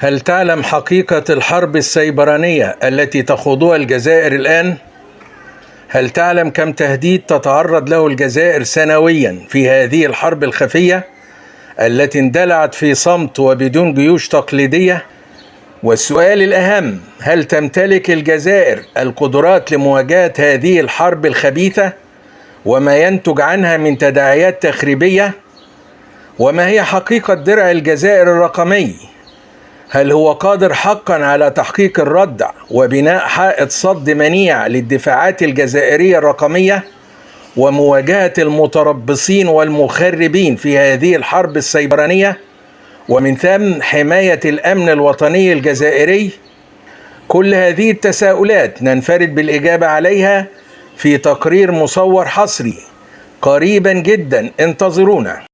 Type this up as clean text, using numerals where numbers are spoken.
هل تعلم حقيقة الحرب السيبرانية التي تخوضها الجزائر الآن؟ هل تعلم كم تهديد تتعرض له الجزائر سنويا في هذه الحرب الخفية التي اندلعت في صمت وبدون جيوش تقليدية؟ والسؤال الأهم، هل تمتلك الجزائر القدرات لمواجهة هذه الحرب الخبيثة وما ينتج عنها من تداعيات تخريبية؟ وما هي حقيقة درع الجزائر الرقمي؟ هل هو قادر حقا على تحقيق الردع وبناء حائط صد منيع للدفاعات الجزائرية الرقمية ومواجهة المتربصين والمخربين في هذه الحرب السيبرانية ومن ثم حماية الأمن الوطني الجزائري؟ كل هذه التساؤلات ننفرد بالإجابة عليها في تقرير مصور حصري قريبا جدا، انتظرونا.